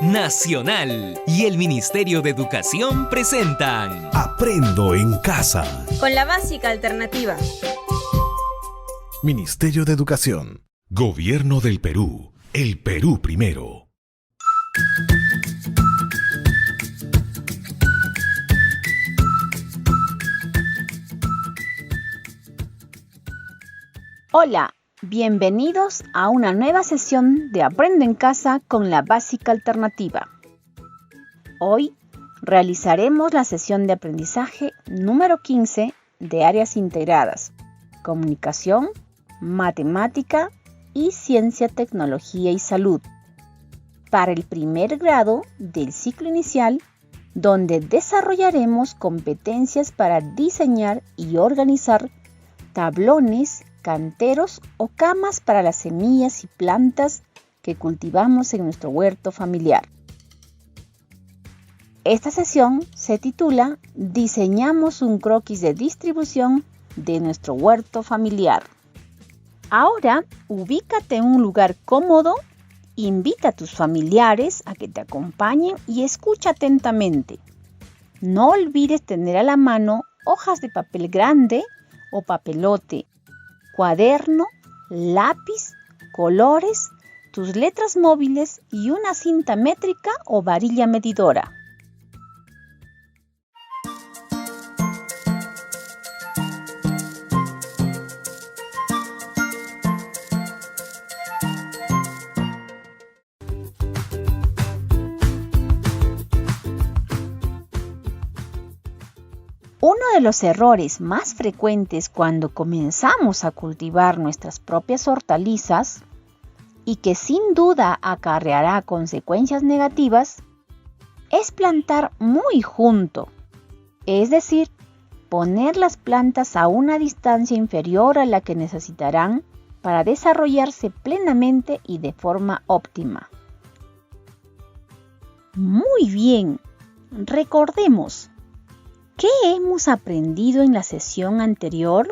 Nacional y el Ministerio de Educación presentan Aprendo en Casa. Con la básica alternativa. Ministerio de Educación. Gobierno del Perú. El Perú primero. Hola, bienvenidos a una nueva sesión de Aprendo en Casa con la básica alternativa. Hoy realizaremos la sesión de aprendizaje número 15 de áreas integradas, comunicación, matemática y ciencia, tecnología y salud, para el primer grado del ciclo inicial, donde desarrollaremos competencias para diseñar y organizar tablones, canteros o camas para las semillas y plantas que cultivamos en nuestro huerto familiar. Esta sesión se titula Diseñamos un croquis de distribución de nuestro huerto familiar. Ahora, ubícate en un lugar cómodo, invita a tus familiares a que te acompañen y escucha atentamente. No olvides tener a la mano hojas de papel grande o papelote, cuaderno, lápiz, colores, tus letras móviles y una cinta métrica o varilla medidora. Uno de los errores más frecuentes cuando comenzamos a cultivar nuestras propias hortalizas y que sin duda acarreará consecuencias negativas es plantar muy junto, es decir, poner las plantas a una distancia inferior a la que necesitarán para desarrollarse plenamente y de forma óptima. Muy bien, recordemos. ¿Qué hemos aprendido en la sesión anterior?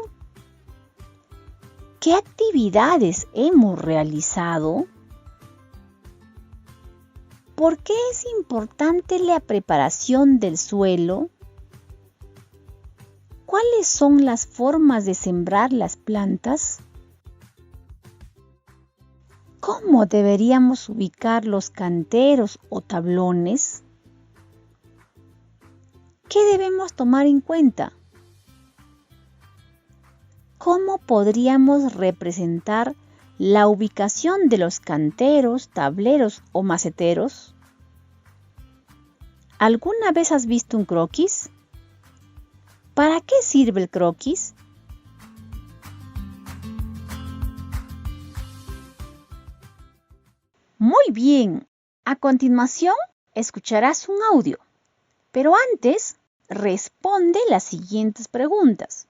¿Qué actividades hemos realizado? ¿Por qué es importante la preparación del suelo? ¿Cuáles son las formas de sembrar las plantas? ¿Cómo deberíamos ubicar los canteros o tablones? ¿Qué debemos tomar en cuenta? ¿Cómo podríamos representar la ubicación de los canteros, tableros o maceteros? ¿Alguna vez has visto un croquis? ¿Para qué sirve el croquis? Muy bien, a continuación escucharás un audio. Pero antes, responde las siguientes preguntas.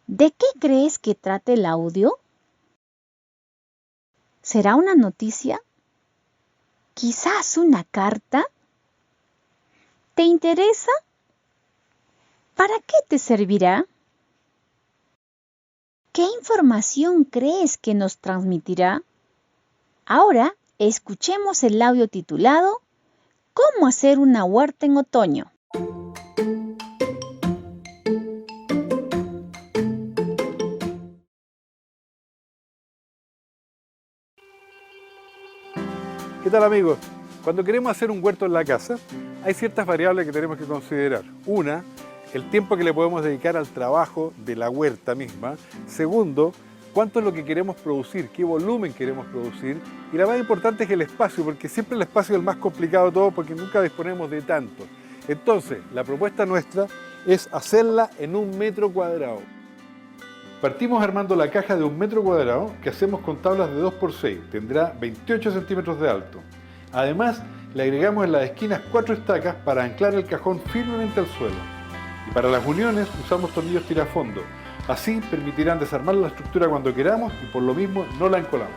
¿De qué crees que trate el audio? ¿Será una noticia? ¿Quizás una carta? ¿Te interesa? ¿Para qué te servirá? ¿Qué información crees que nos transmitirá? Ahora, escuchemos el audio titulado ¿Cómo hacer una huerta en otoño? ¿Qué tal, amigos? Cuando queremos hacer un huerto en la casa, hay ciertas variables que tenemos que considerar. Una, el tiempo que le podemos dedicar al trabajo de la huerta misma. Segundo, cuánto es lo que queremos producir, qué volumen queremos producir. Y la más importante es el espacio, porque siempre el espacio es el más complicado de todo, porque nunca disponemos de tanto. Entonces, la propuesta nuestra es hacerla en 1 metro cuadrado. Partimos armando la caja de 1 metro cuadrado, que hacemos con tablas de 2×6, tendrá 28 centímetros de alto. Además, le agregamos en las esquinas 4 estacas para anclar el cajón firmemente al suelo. Y para las uniones usamos tornillos tirafondo. Así permitirán desarmar la estructura cuando queramos y por lo mismo no la encolamos.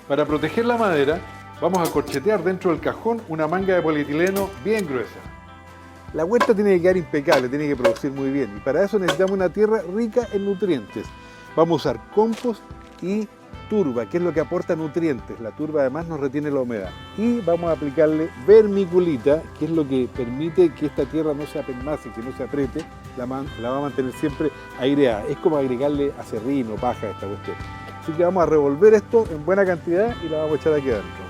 Para proteger la madera, vamos a corchetear dentro del cajón una manga de polietileno bien gruesa. La huerta tiene que quedar impecable, tiene que producir muy bien y para eso necesitamos una tierra rica en nutrientes. Vamos a usar compost y turba, que es lo que aporta nutrientes. La turba además nos retiene la humedad. Y vamos a aplicarle vermiculita, que es lo que permite que esta tierra no se apelmace, que no se apriete, la va a mantener siempre aireada. Es como agregarle acerrín o paja a esta cuestión. Así que vamos a revolver esto en buena cantidad y la vamos a echar aquí adentro.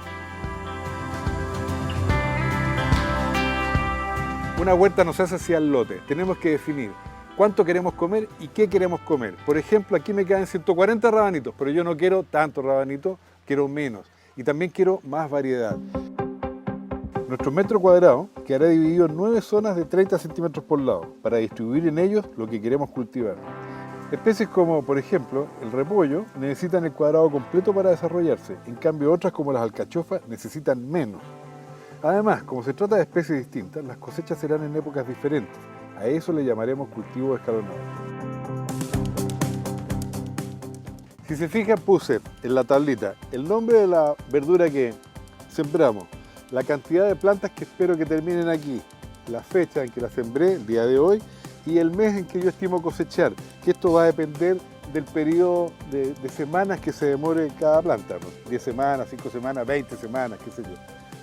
Una huerta no se hace así al lote. Tenemos que definir cuánto queremos comer y qué queremos comer. Por ejemplo, aquí me quedan 140 rabanitos, pero yo no quiero tantos rabanitos, quiero menos. Y también quiero más variedad. Nuestro metro cuadrado quedará dividido en 9 zonas de 30 centímetros por lado, para distribuir en ellos lo que queremos cultivar. Especies como, por ejemplo, el repollo necesitan el cuadrado completo para desarrollarse, en cambio otras como las alcachofas necesitan menos. Además, como se trata de especies distintas, las cosechas serán en épocas diferentes. A eso le llamaremos cultivo escalonado. Si se fijan, puse en la tablita el nombre de la verdura que sembramos, la cantidad de plantas que espero que terminen aquí, la fecha en que la sembré, el día de hoy, y el mes en que yo estimo cosechar, que esto va a depender del periodo de semanas que se demore cada planta, ¿no? 10 semanas, 5 semanas, 20 semanas, qué sé yo.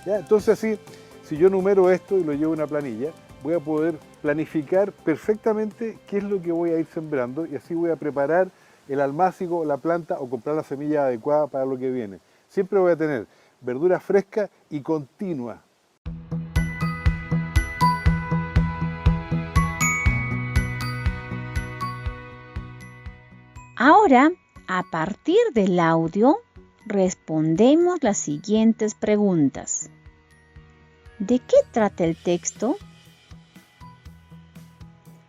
¿Ya? Entonces así, si yo numero esto y lo llevo a una planilla, voy a poder planificar perfectamente qué es lo que voy a ir sembrando y así voy a preparar el almácigo, la planta o comprar la semilla adecuada para lo que viene. Siempre voy a tener verdura fresca y continua. Ahora, a partir del audio, respondemos las siguientes preguntas. ¿De qué trata el texto?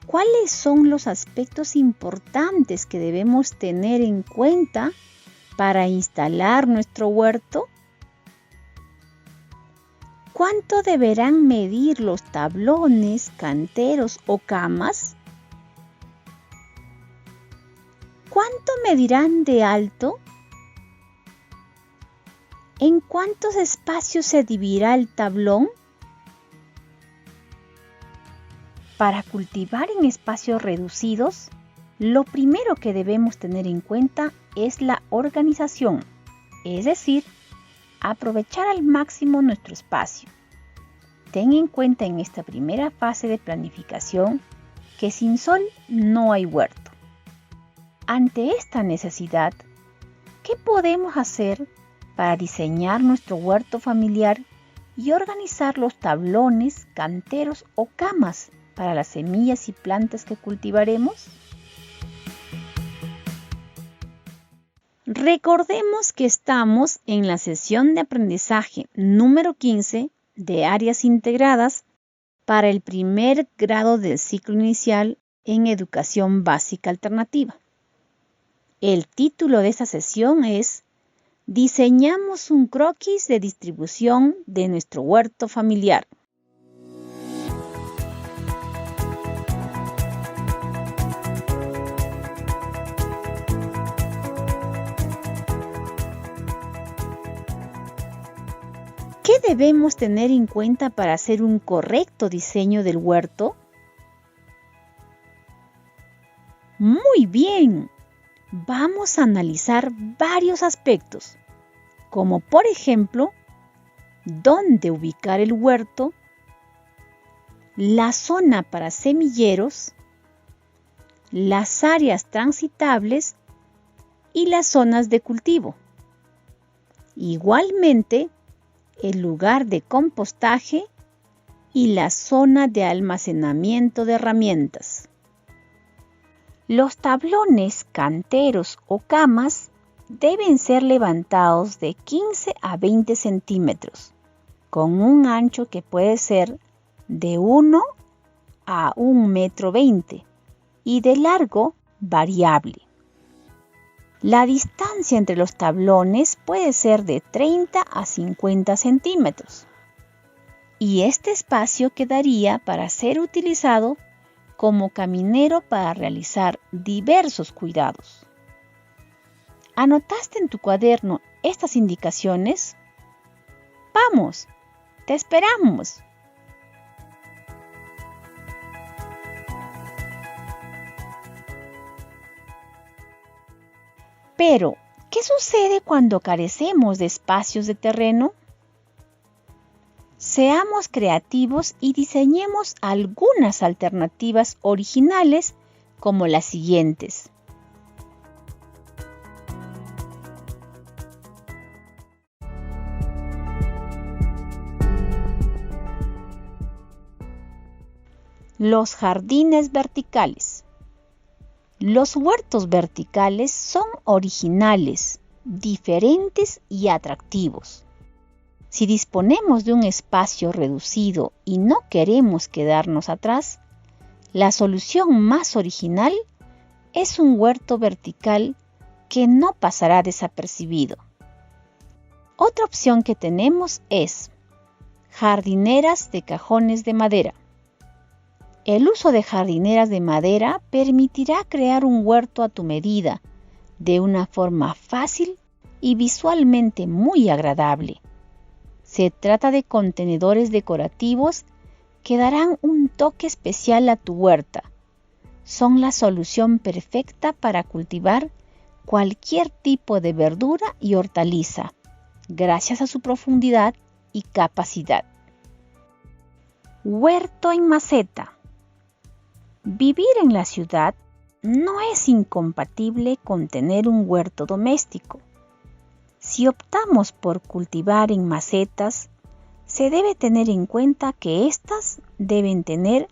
¿Cuáles son los aspectos importantes que debemos tener en cuenta para instalar nuestro huerto? ¿Cuánto deberán medir los tablones, canteros o camas? ¿Cuánto medirán de alto? ¿En cuántos espacios se dividirá el tablón? Para cultivar en espacios reducidos, lo primero que debemos tener en cuenta es la organización, es decir, aprovechar al máximo nuestro espacio. Ten en cuenta en esta primera fase de planificación que sin sol no hay huerto. Ante esta necesidad, ¿qué podemos hacer para diseñar nuestro huerto familiar y organizar los tablones, canteros o camas para las semillas y plantas que cultivaremos? Recordemos que estamos en la sesión de aprendizaje número 15 de áreas integradas para el primer grado del ciclo inicial en educación básica alternativa. El título de esta sesión es Diseñamos un croquis de distribución de nuestro huerto familiar. ¿Qué debemos tener en cuenta para hacer un correcto diseño del huerto? Muy bien, vamos a analizar varios aspectos, como por ejemplo, dónde ubicar el huerto, la zona para semilleros, las áreas transitables y las zonas de cultivo. Igualmente, el lugar de compostaje y la zona de almacenamiento de herramientas. Los tablones, canteros o camas deben ser levantados de 15 a 20 centímetros, con un ancho que puede ser de 1 a 1,20 m y de largo variable. La distancia entre los tablones puede ser de 30 a 50 centímetros y este espacio quedaría para ser utilizado como caminero para realizar diversos cuidados. ¿Anotaste en tu cuaderno estas indicaciones? ¡Vamos! ¡Te esperamos! Pero, ¿Qué sucede cuando carecemos de espacios de terreno? Seamos creativos y diseñemos algunas alternativas originales como las siguientes. Los jardines verticales. Los huertos verticales son originales, diferentes y atractivos. Si disponemos de un espacio reducido y no queremos quedarnos atrás, la solución más original es un huerto vertical que no pasará desapercibido. Otra opción que tenemos es jardineras de cajones de madera. El uso de jardineras de madera permitirá crear un huerto a tu medida, de una forma fácil y visualmente muy agradable. Se trata de contenedores decorativos que darán un toque especial a tu huerta. Son la solución perfecta para cultivar cualquier tipo de verdura y hortaliza, gracias a su profundidad y capacidad. Huerto en maceta. Vivir en la ciudad no es incompatible con tener un huerto doméstico. Si optamos por cultivar en macetas, se debe tener en cuenta que éstas deben tener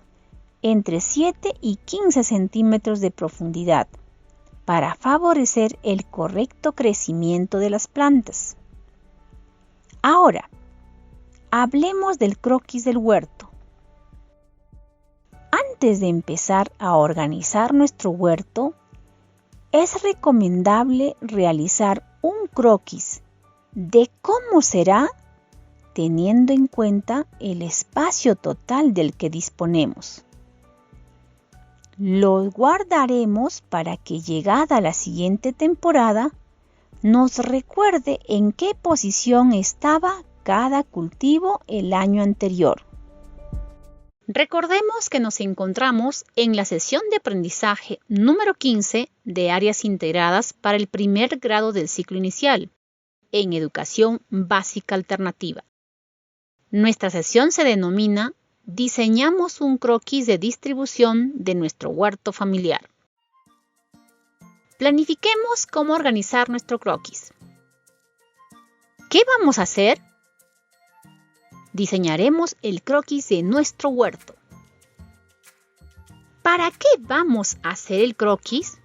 entre 7 y 15 centímetros de profundidad para favorecer el correcto crecimiento de las plantas. Ahora, hablemos del croquis del huerto. Antes de empezar a organizar nuestro huerto, es recomendable realizar un croquis de cómo será teniendo en cuenta el espacio total del que disponemos. Lo guardaremos para que llegada la siguiente temporada nos recuerde en qué posición estaba cada cultivo el año anterior. Recordemos que nos encontramos en la sesión de aprendizaje número 15 de áreas integradas para el primer grado del ciclo inicial, en educación básica alternativa. Nuestra sesión se denomina Diseñamos un croquis de distribución de nuestro huerto familiar. Planifiquemos cómo organizar nuestro croquis. ¿Qué vamos a hacer? Diseñaremos el croquis de nuestro huerto. ¿Para qué vamos a hacer el croquis?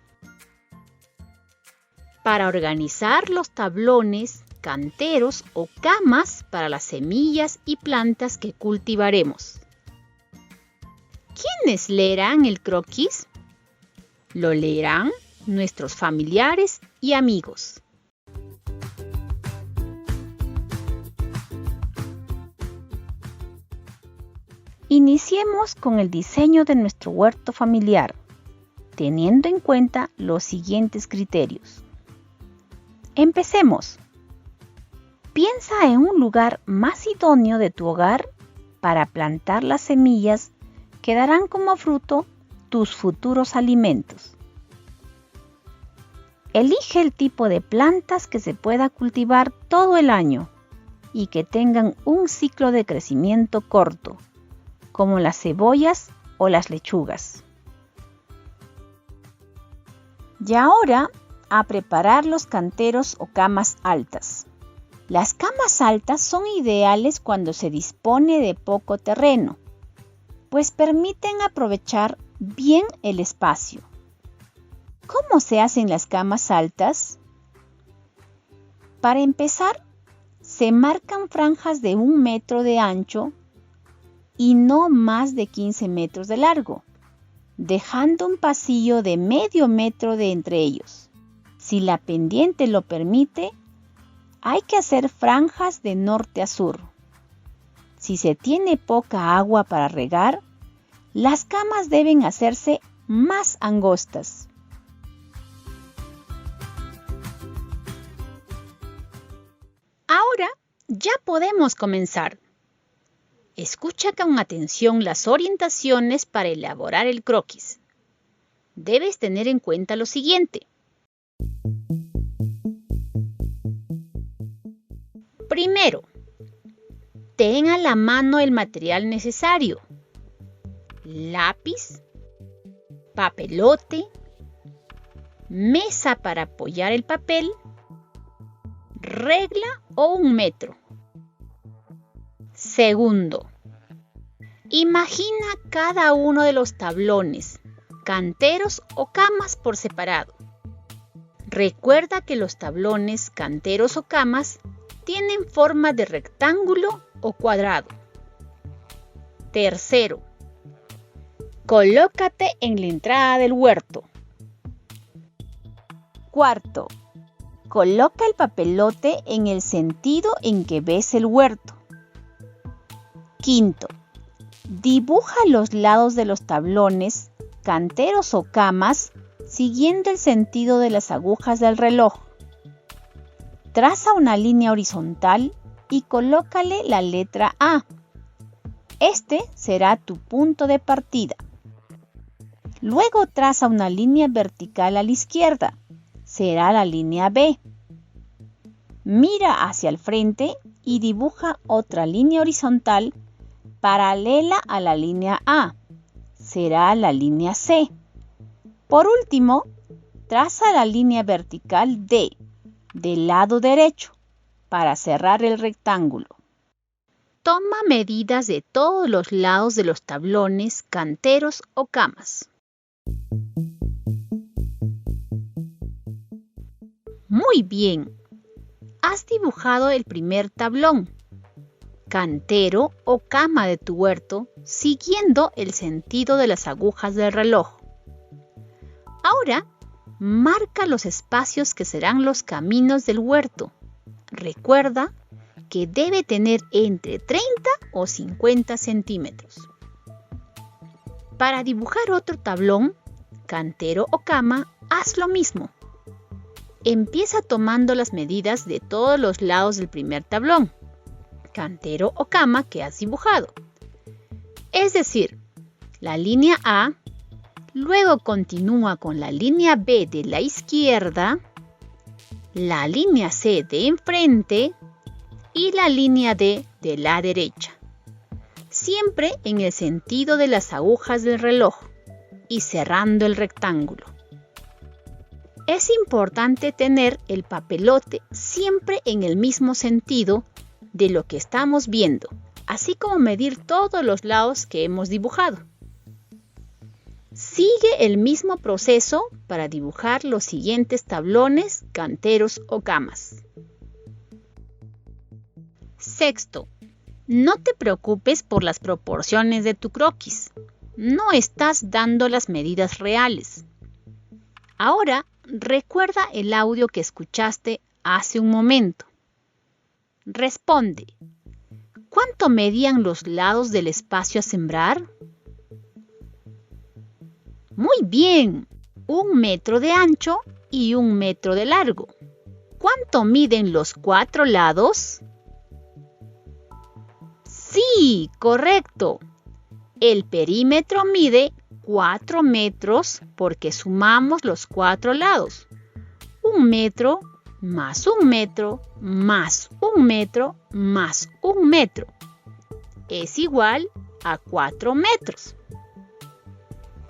Para organizar los tablones, canteros o camas para las semillas y plantas que cultivaremos. ¿Quiénes leerán el croquis? Lo leerán nuestros familiares y amigos. Iniciemos con el diseño de nuestro huerto familiar, teniendo en cuenta los siguientes criterios. Empecemos. Piensa en un lugar más idóneo de tu hogar para plantar las semillas que darán como fruto tus futuros alimentos. Elige el tipo de plantas que se pueda cultivar todo el año y que tengan un ciclo de crecimiento corto, como las cebollas o las lechugas. Y ahora a preparar los canteros o camas altas. Las camas altas son ideales cuando se dispone de poco terreno, pues permiten aprovechar bien el espacio. ¿Cómo se hacen las camas altas? Para empezar, se marcan franjas de 1 metro de ancho y no más de 15 metros de largo, dejando un pasillo de medio metro de entre ellos. Si la pendiente lo permite, hay que hacer franjas de norte a sur. Si se tiene poca agua para regar, las camas deben hacerse más angostas. Ahora ya podemos comenzar. Escucha con atención las orientaciones para elaborar el croquis. Debes tener en cuenta lo siguiente. Primero, ten a la mano el material necesario: lápiz, papelote, mesa para apoyar el papel, regla o un metro. Segundo, imagina cada uno de los tablones, canteros o camas por separado. Recuerda que los tablones, canteros o camas tienen forma de rectángulo o cuadrado. Tercero, colócate en la entrada del huerto. Cuarto, coloca el papelote en el sentido en que ves el huerto. Quinto, dibuja los lados de los tablones, canteros o camas siguiendo el sentido de las agujas del reloj. Traza una línea horizontal y colócale la letra A. Este será tu punto de partida. Luego traza una línea vertical a la izquierda. Será la línea B. Mira hacia el frente y dibuja otra línea horizontal paralela a la línea A. Será la línea C. Por último, traza la línea vertical D del lado derecho para cerrar el rectángulo. Toma medidas de todos los lados de los tablones, canteros o camas. Muy bien. Has dibujado el primer tablón, cantero o cama de tu huerto, siguiendo el sentido de las agujas del reloj. Ahora, marca los espacios que serán los caminos del huerto. Recuerda que debe tener entre 30 o 50 centímetros. Para dibujar otro tablón, cantero o cama, haz lo mismo. Empieza tomando las medidas de todos los lados del primer tablón, cantero o cama que has dibujado. Es decir, la línea A, luego continúa con la línea B de la izquierda, la línea C de enfrente y la línea D de la derecha. Siempre en el sentido de las agujas del reloj y cerrando el rectángulo. Es importante tener el papelote siempre en el mismo sentido de lo que estamos viendo, así como medir todos los lados que hemos dibujado. Sigue el mismo proceso para dibujar los siguientes tablones, canteros o camas. Sexto, no te preocupes por las proporciones de tu croquis. No estás dando las medidas reales. Ahora, recuerda el audio que escuchaste hace un momento. Responde. ¿Cuánto medían los lados del espacio a sembrar? Muy bien, 1 metro de ancho y 1 metro de largo. ¿Cuánto miden los 4 lados? Sí, correcto. El perímetro mide 4 metros porque sumamos los 4 lados. 1 metro más 1 metro más 1 metro más 1 metro es igual a 4 metros.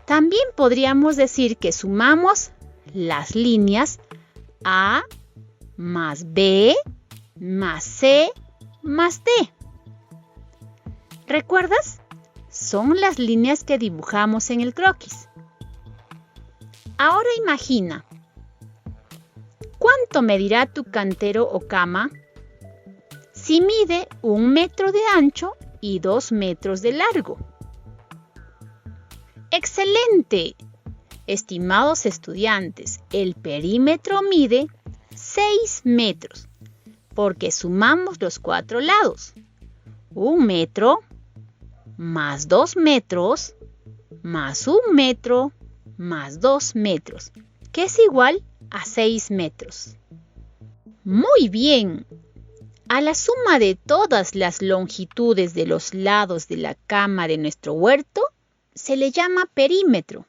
También podríamos decir que sumamos las líneas A más B más C más D. ¿Recuerdas? Son las líneas que dibujamos en el croquis. Ahora imagina, ¿cuánto medirá tu cantero o cama si mide 1 metro de ancho y 2 metros de largo? ¡Excelente! Estimados estudiantes, el perímetro mide 6 metros porque sumamos los 4 lados. 1 metro más 2 metros más 1 metro más 2 metros, que es igual a 6 metros. Muy bien. A la suma de todas las longitudes de los lados de la cama de nuestro huerto se le llama perímetro.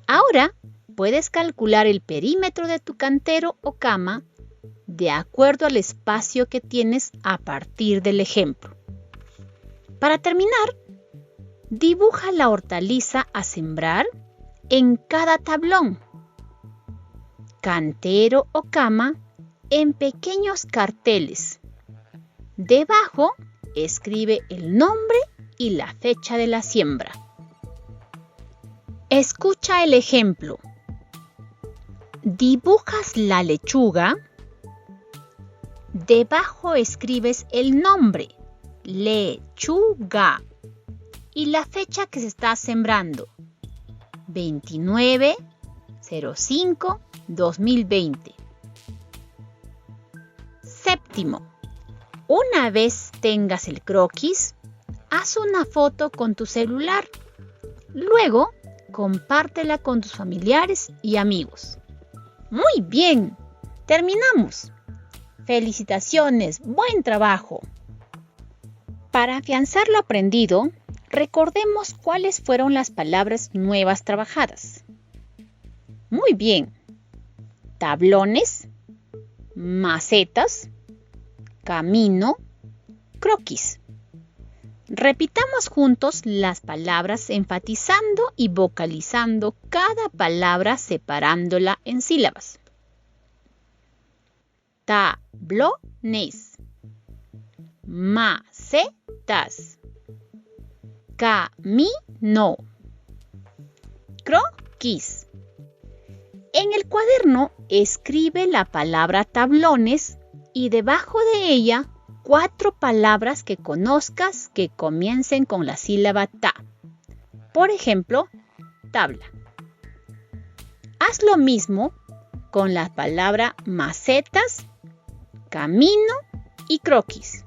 Ahora puedes calcular el perímetro de tu cantero o cama de acuerdo al espacio que tienes a partir del ejemplo. Para terminar, dibuja la hortaliza a sembrar en cada tablón, cantero o cama en pequeños carteles. Debajo, escribe el nombre y la fecha de la siembra. Escucha el ejemplo. Dibujas la lechuga. Debajo escribes el nombre, lechuga, y la fecha que se está sembrando, 29/05/2020. Séptimo, una vez tengas el croquis, haz una foto con tu celular. Luego, compártela con tus familiares y amigos. Muy bien, terminamos. Felicitaciones, buen trabajo. Para afianzar lo aprendido, recordemos cuáles fueron las palabras nuevas trabajadas. Muy bien. Tablones, macetas, camino, croquis. Repitamos juntos las palabras enfatizando y vocalizando cada palabra separándola en sílabas. Tablones, macetas, camino, croquis. En el cuaderno escribe la palabra tablones y debajo de ella 4 palabras que conozcas que comiencen con la sílaba ta. Por ejemplo, tabla. Haz lo mismo con la palabra macetas, camino y croquis.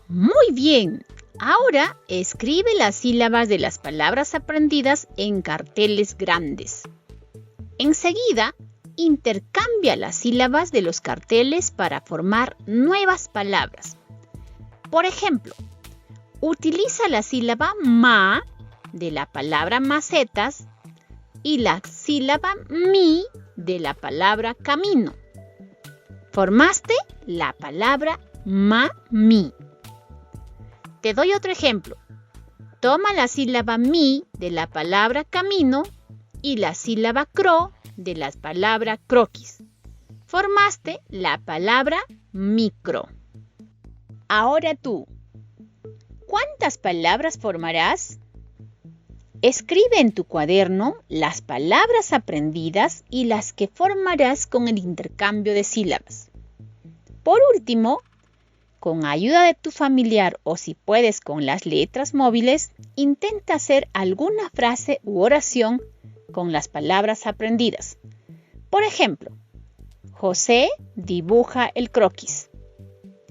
Muy bien. Ahora escribe las sílabas de las palabras aprendidas en carteles grandes. Enseguida, intercambia las sílabas de los carteles para formar nuevas palabras. Por ejemplo, utiliza la sílaba ma de la palabra macetas y la sílaba mi de la palabra camino. Formaste la palabra mami. Te doy otro ejemplo. Toma la sílaba mi de la palabra camino y la sílaba cro de la palabra croquis. Formaste la palabra micro. Ahora tú, ¿cuántas palabras formarás? Escribe en tu cuaderno las palabras aprendidas y las que formarás con el intercambio de sílabas. Por último, con ayuda de tu familiar o si puedes con las letras móviles, intenta hacer alguna frase u oración con las palabras aprendidas. Por ejemplo, José dibuja el croquis.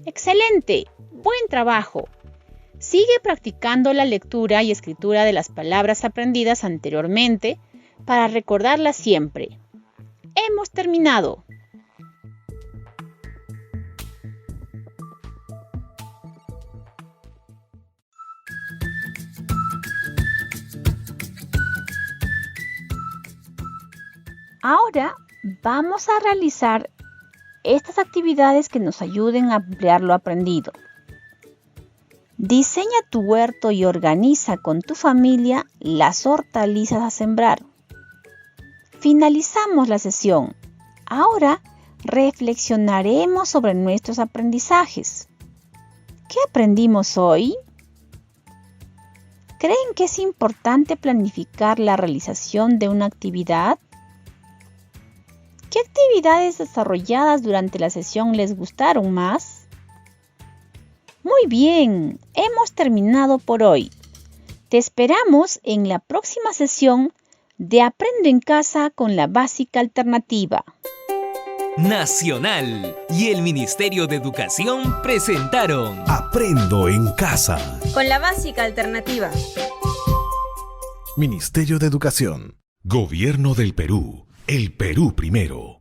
¡Excelente! ¡Buen trabajo! Sigue practicando la lectura y escritura de las palabras aprendidas anteriormente para recordarlas siempre. ¡Hemos terminado! Ahora vamos a realizar estas actividades que nos ayuden a ampliar lo aprendido. Diseña tu huerto y organiza con tu familia las hortalizas a sembrar. Finalizamos la sesión. Ahora reflexionaremos sobre nuestros aprendizajes. ¿Qué aprendimos hoy? ¿Creen que es importante planificar la realización de una actividad? ¿Qué actividades desarrolladas durante la sesión les gustaron más? Muy bien, hemos terminado por hoy. Te esperamos en la próxima sesión de Aprendo en Casa con la Básica Alternativa. Nacional y el Ministerio de Educación presentaron Aprendo en Casa. Con la Básica Alternativa. Ministerio de Educación. Gobierno del Perú. El Perú primero.